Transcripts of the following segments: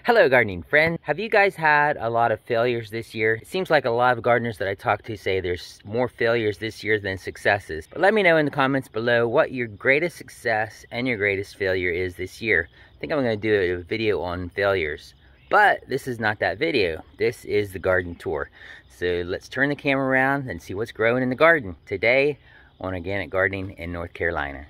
Hello gardening friends. Have you guys had a lot of failures this year? It seems like a lot of gardeners that I talk to say there's more failures this year than successes. But let me know in the comments below what your greatest success and your greatest failure is this year. I think I'm going to do a video on failures. But this is not that video. This is the garden tour. So let's turn the camera around and see what's growing in the garden today on organic gardening in North Carolina.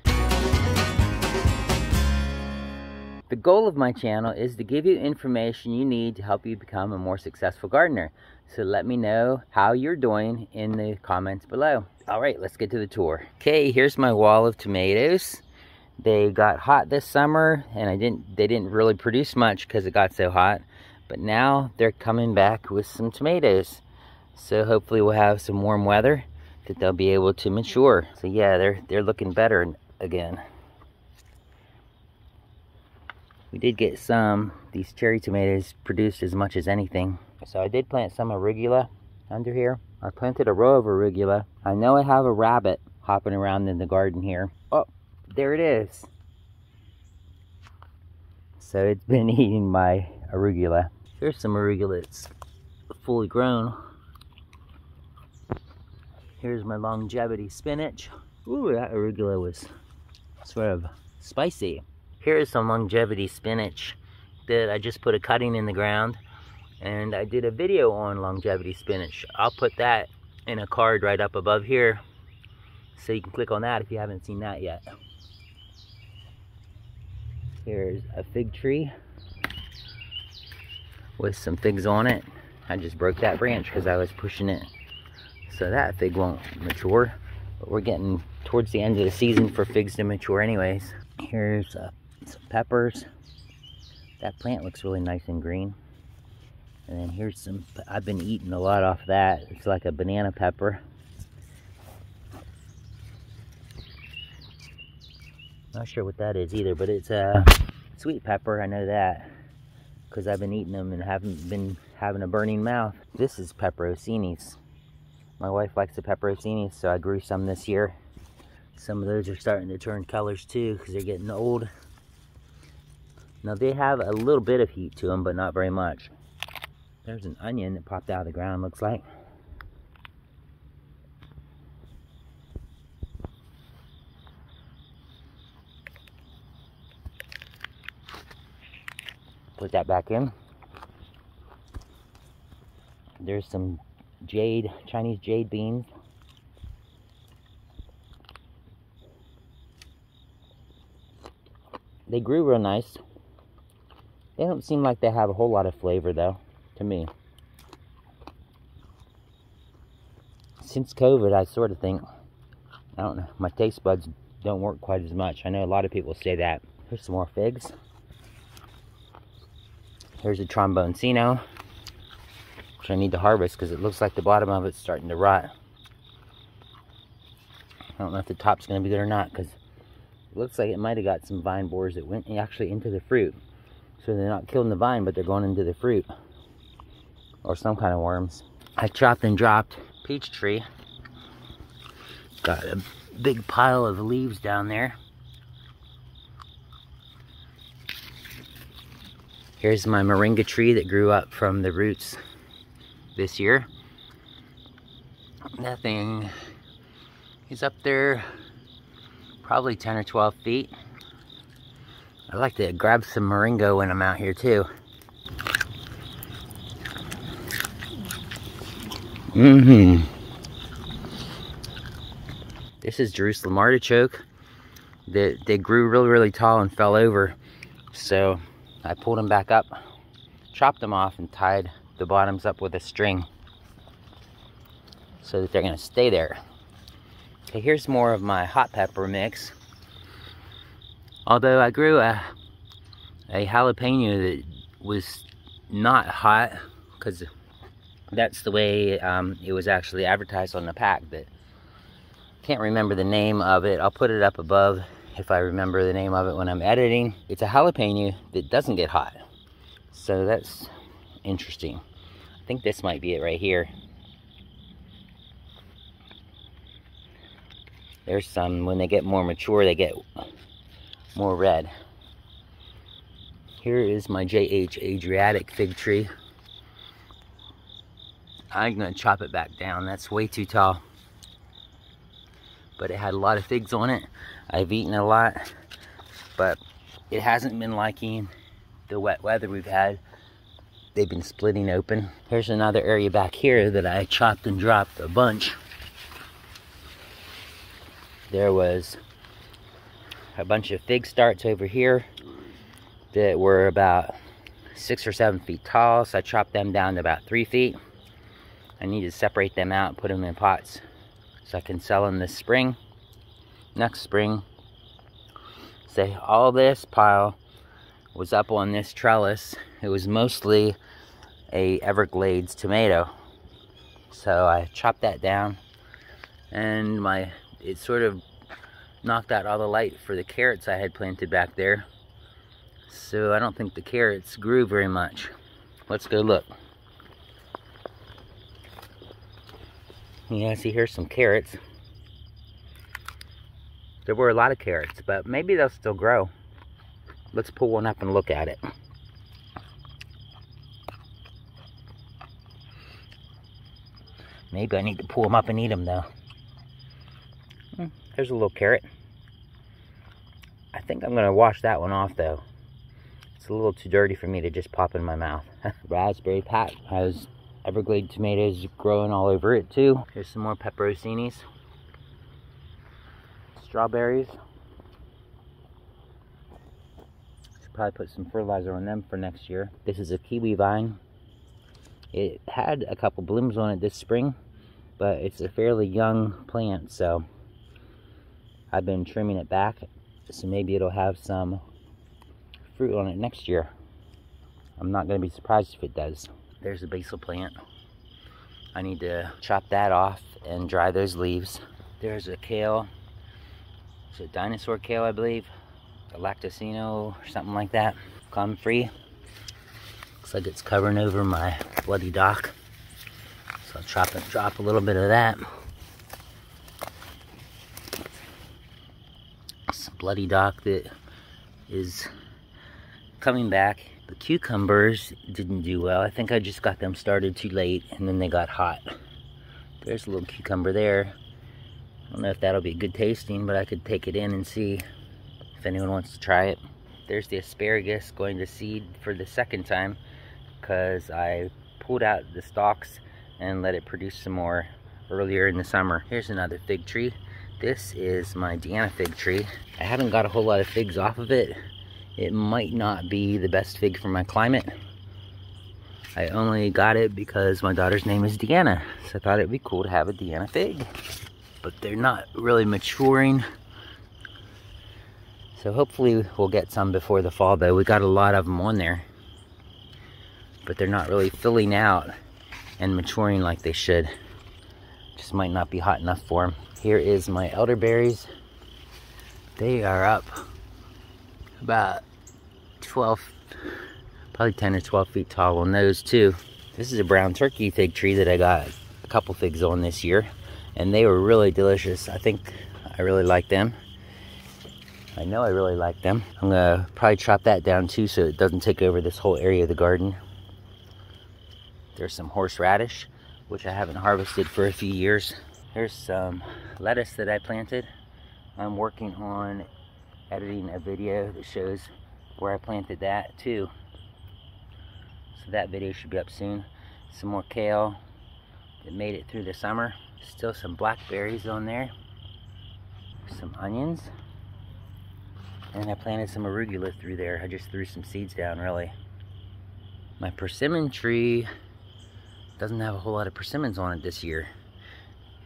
The goal of my channel is to give you information you need to help you become a more successful gardener. So let me know how you're doing in the comments below. All right, let's get to the tour. Okay, here's my wall of tomatoes. They got hot this summer and they didn't really produce much because it got so hot. But now they're coming back with some tomatoes. So hopefully we'll have some warm weather that they'll be able to mature. So yeah, they're looking better again. We did get these cherry tomatoes produced as much as anything. So I did plant some arugula under here. I planted a row of arugula. I know I have a rabbit hopping around in the garden here. Oh, there it is. So it's been eating my arugula. Here's some arugula that's fully grown. Here's my longevity spinach. Ooh, that arugula was sort of spicy. Here is some longevity spinach that I just put a cutting in the ground, and I did a video on longevity spinach. I'll put that in a card right up above here so you can click on that if you haven't seen that yet. Here's a fig tree with some figs on it. I just broke that branch because I was pushing it, so that fig won't mature, but we're getting towards the end of the season for figs to mature anyways. Here's some peppers. That plant looks really nice and green. And then here's some, I've been eating a lot off that. It's like a banana pepper. Not sure what that is either, but it's a sweet pepper, I know that, because I've been eating them and haven't been having a burning mouth. This is peperoncinis. My wife likes the peperoncinis, so I grew some this year. Some of those are starting to turn colors too because they're getting old. Now they have a little bit of heat to them, but not very much. There's an onion that popped out of the ground, looks like. Put that back in. There's some Jade, Chinese Jade beans. They grew real nice. They don't seem like they have a whole lot of flavor though, to me. Since COVID, I sort of think, I don't know, my taste buds don't work quite as much. I know a lot of people say that. Here's some more figs. Here's a tromboncino, which I need to harvest because it looks like the bottom of it's starting to rot. I don't know if the top's going to be good or not because it looks like it might have got some vine borers that went actually into the fruit. So they're not killing the vine, but they're going into the fruit. Or some kind of worms. I chopped and dropped peach tree. Got a big pile of leaves down there. Here's my moringa tree that grew up from the roots this year. That thing is up there probably 10 or 12 feet. I like to grab some moringa when I'm out here too. This is Jerusalem artichoke. They grew really tall and fell over. So I pulled them back up, chopped them off, and tied the bottoms up with a string so that they're gonna stay there. Okay, here's more of my hot pepper mix. Although I grew a jalapeno that was not hot, because that's the way it was actually advertised on the pack. But can't remember the name of it. I'll put it up above if I remember the name of it when I'm editing. It's a jalapeno that doesn't get hot. So that's interesting. I think this might be it right here. There's some, when they get more mature, they get more red. Here is my JH Adriatic fig tree. I'm gonna chop it back down. That's way too tall. But it had a lot of figs on it. I've eaten a lot, but it hasn't been liking the wet weather we've had. They've been splitting open. Here's another area back here that I chopped and dropped a bunch. There was a bunch of fig starts over here that were about 6 or 7 feet tall, so I chopped them down to about 3 feet. I need to separate them out and put them in pots so I can sell them this spring, next spring. So all this pile was up on this trellis. It was mostly a Everglades tomato. So I chopped that down, and it sort of knocked out all the light for the carrots I had planted back there. So I don't think the carrots grew very much. Let's go look. Yeah, see, here's some carrots. There were a lot of carrots, but maybe they'll still grow. Let's pull one up and look at it. Maybe I need to pull them up and eat them though. There's a little carrot. I think I'm gonna wash that one off though. It's a little too dirty for me to just pop in my mouth. Raspberry patch has Everglade tomatoes growing all over it too. Here's some more pepperoncinis. Strawberries. Should probably put some fertilizer on them for next year. This is a kiwi vine. It had a couple blooms on it this spring, but it's a fairly young plant, so I've been trimming it back, so maybe it'll have some fruit on it next year. I'm not going to be surprised if it does. There's a basil plant. I need to chop that off and dry those leaves. There's a kale. It's a dinosaur kale, I believe. A lactosino or something like that. Comfrey. Looks like it's covering over my bloody dock. So I'll drop a little bit of that. Some bloody dock that is coming back. The cucumbers didn't do well. I think I just got them started too late and then they got hot. There's a little cucumber there. I don't know if that'll be good tasting, but I could take it in and see if anyone wants to try it. There's the asparagus going to seed for the second time because I pulled out the stalks and let it produce some more earlier in the summer. Here's another fig tree. This is my Deanna fig tree. I haven't got a whole lot of figs off of it. It might not be the best fig for my climate. I only got it because my daughter's name is Deanna, so I thought it'd be cool to have a Deanna fig. But they're not really maturing. So hopefully we'll get some before the fall though. We got a lot of them on there. But they're not really filling out and maturing like they should. Just might not be hot enough for them. Here is my elderberries. They are up about 12, probably 10 or 12 feet tall on those too. This is a brown turkey fig tree that I got a couple figs on this year, and they were really delicious. I think I really like them. I know I really like them. I'm gonna probably chop that down too so it doesn't take over this whole area of the garden. There's some horseradish, which I haven't harvested for a few years. Here's some lettuce that I planted. I'm working on editing a video that shows where I planted that too. So that video should be up soon. Some more kale that made it through the summer. Still some blackberries on there. Some onions. And I planted some arugula through there. I just threw some seeds down really. My persimmon tree doesn't have a whole lot of persimmons on it this year.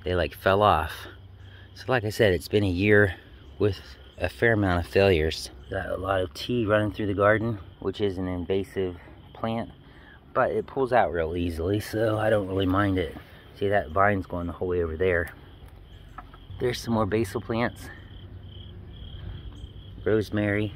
They like fell off. So like I said, it's been a year with a fair amount of failures. Got a lot of tea running through the garden, which is an invasive plant, but it pulls out real easily, so I don't really mind it. See, that vine's going the whole way over there. There's some more basil plants. Rosemary.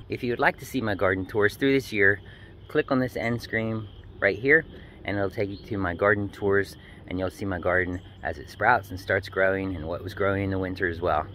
If you would like to see my garden tours through this year, click on this end screen right here and it'll take you to my garden tours, and you'll see my garden as it sprouts and starts growing and what was growing in the winter as well.